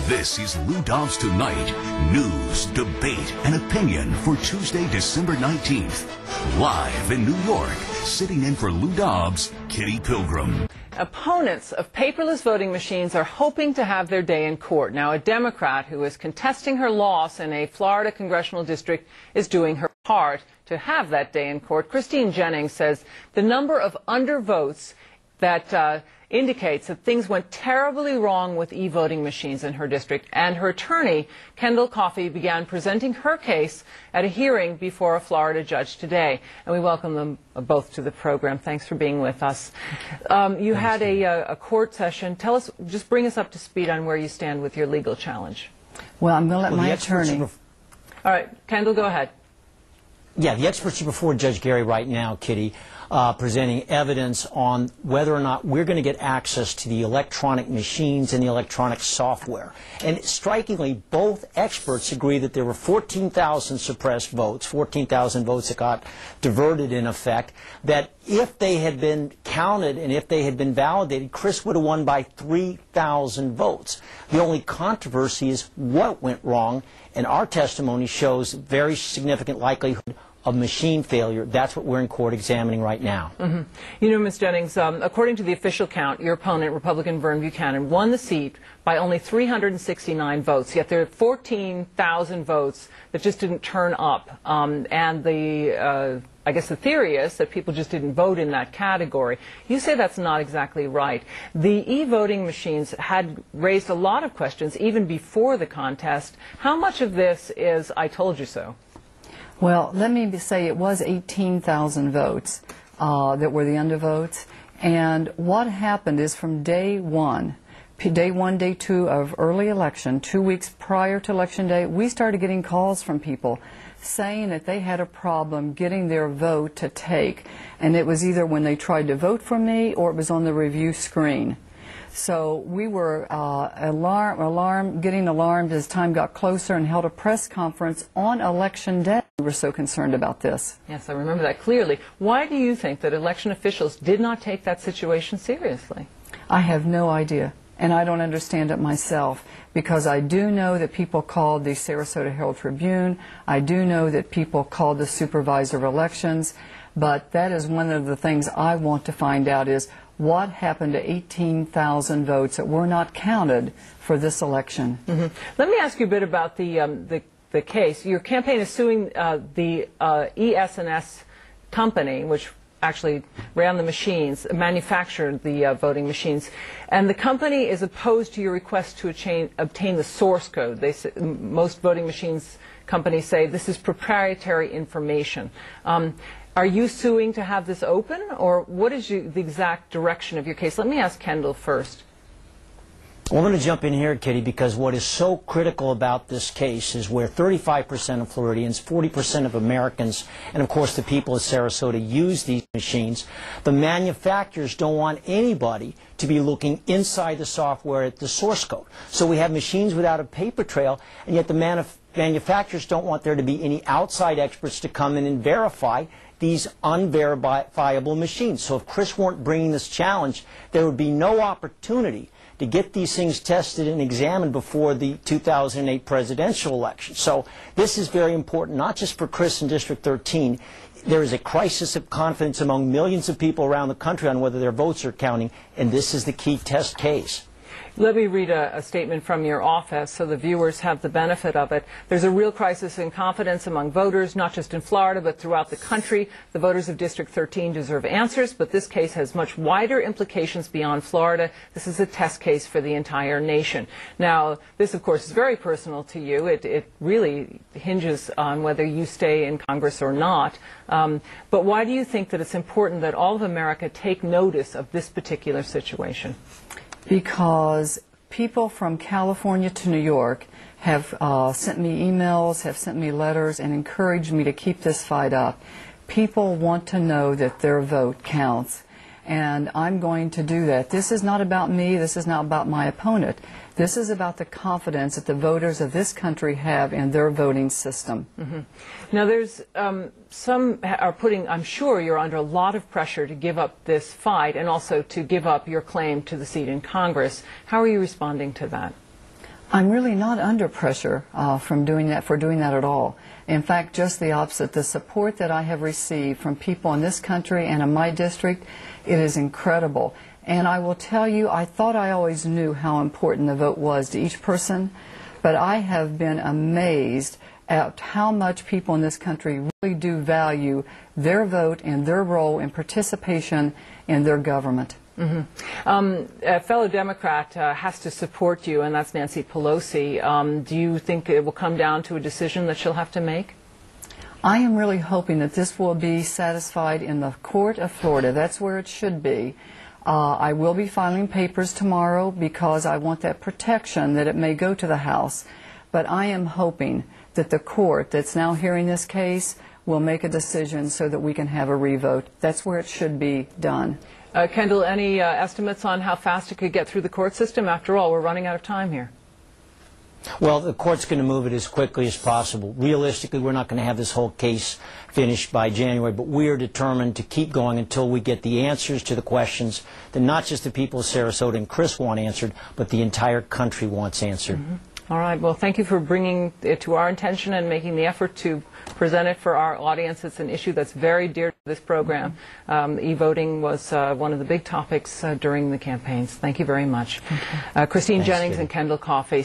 This is Lou Dobbs Tonight. News, debate, and opinion for Tuesday, December 19th. Live in New York, sitting in for Lou Dobbs, Kitty Pilgrim. Opponents of paperless voting machines are hoping to have their day in court. Now, a Democrat who is contesting her loss in a Florida congressional district is doing her part to have that day in court. Jennings says the number of undervotes that indicates that things went terribly wrong with e-voting machines in her district, and her attorney, Kendall Coffey, began presenting her case at a hearing before a Florida judge today. And we welcome them both to the program. Thanks for being with us. You had a court session. Tell us, just bring us up to speed on where you stand with your legal challenge. Well, I'm going to let my attorney. All right, Kendall, go ahead. Yeah, the experts are before Judge Gary right now, Kitty, presenting evidence on whether or not we're going to get access to the electronic machines and the electronic software. And strikingly, both experts agree that there were 14,000 suppressed votes, 14,000 votes that got diverted in effect, that if they had been counted and if they had been validated, Chris would have won by 3,000 votes. The only controversy is what went wrong, and our testimony shows very significant likelihood of machine failure. That's what we're in court examining right now. Mm-hmm. You know, Ms. Jennings, according to the official count, your opponent, Republican Vern Buchanan, won the seat by only 369 votes, yet there are 14,000 votes that just didn't turn up. And I guess the theory is that people just didn't vote in that category. You say that's not exactly right. The e-voting machines had raised a lot of questions even before the contest. How much of this is I told you so? Well, let me say it was 18,000 votes that were the undervotes. And what happened is from day one, day two of early election, 2 weeks prior to Election Day, we started getting calls from people saying that they had a problem getting their vote to take. And it was either when they tried to vote for me or it was on the review screen. So we were getting alarmed as time got closer and held a press conference on Election Day. We were so concerned about this. Yes, I remember that clearly. Why do you think that election officials did not take that situation seriously? I have no idea, and I don't understand it myself, because I do know that people called the Sarasota Herald Tribune. I do know that people called the supervisor of elections, but that is one of the things I want to find out is what happened to 18,000 votes that were not counted for this election. Mm-hmm. Let me ask you a bit about the case. Your campaign is suing the ES&S company, which actually ran the machines, manufactured the voting machines, and the company is opposed to your request to obtain the source code. They say, most voting machines companies say this is proprietary information. Are you suing to have this open, or what is the exact direction of your case? Let me ask Kendall first. Well, I'm going to jump in here, Kitty, because what is so critical about this case is where 35% of Floridians, 40% of Americans, and of course the people of Sarasota use these machines. The manufacturers don't want anybody to be looking inside the software at the source code. So we have machines without a paper trail, and yet the manufacturers don't want there to be any outside experts to come in and verify these unverifiable machines. So if Chris weren't bringing this challenge, there would be no opportunity to get these things tested and examined before the 2008 presidential election. So this is very important, not just for Chris in District 13. There is a crisis of confidence among millions of people around the country on whether their votes are counting, and this is the key test case. Let me read a statement from your office so the viewers have the benefit of it. There's a real crisis in confidence among voters, not just in Florida, but throughout the country. The voters of District 13 deserve answers, but this case has much wider implications beyond Florida. This is a test case for the entire nation. Now, this, of course, is very personal to you. It really hinges on whether you stay in Congress or not. But why do you think that it's important that all of America take notice of this particular situation? Because people from California to New York have sent me emails, have sent me letters, and encouraged me to keep this fight up. People want to know that their vote counts, and I'm going to do that. This is not about me. This is not about my opponent. This is about the confidence that the voters of this country have in their voting system. Mm-hmm. Now, there's some are putting, I'm sure you're under a lot of pressure to give up this fight and also to give up your claim to the seat in Congress. How are you responding to that? I'm really not under pressure for doing that at all. In fact, just the opposite. The support that I have received from people in this country and in my district, it is incredible. And I will tell you, I thought I always knew how important the vote was to each person, but I have been amazed at how much people in this country really do value their vote and their role in participation in their government. A fellow Democrat has to support you, and that's Nancy Pelosi. Do you think it will come down to a decision that she'll have to make? I am really hoping that this will be satisfied in the court of Florida. That's where it should be. I will be filing papers tomorrow because I want that protection that it may go to the House. But I am hoping that the court that's now hearing this case will make a decision so that we can have a revote. That's where it should be done. Kendall, any estimates on how fast it could get through the court system? After all, we're running out of time here. Well, the court's going to move it as quickly as possible. Realistically, we're not going to have this whole case finished by January, but we are determined to keep going until we get the answers to the questions that not just the people of Sarasota and Chris want answered, but the entire country wants answered. All right. Well, thank you for bringing it to our attention and making the effort to present it for our audience. It's an issue that's very dear to this program. E-voting was one of the big topics during the campaigns. Thank you very much. Christine Jennings and Kendall Coffey.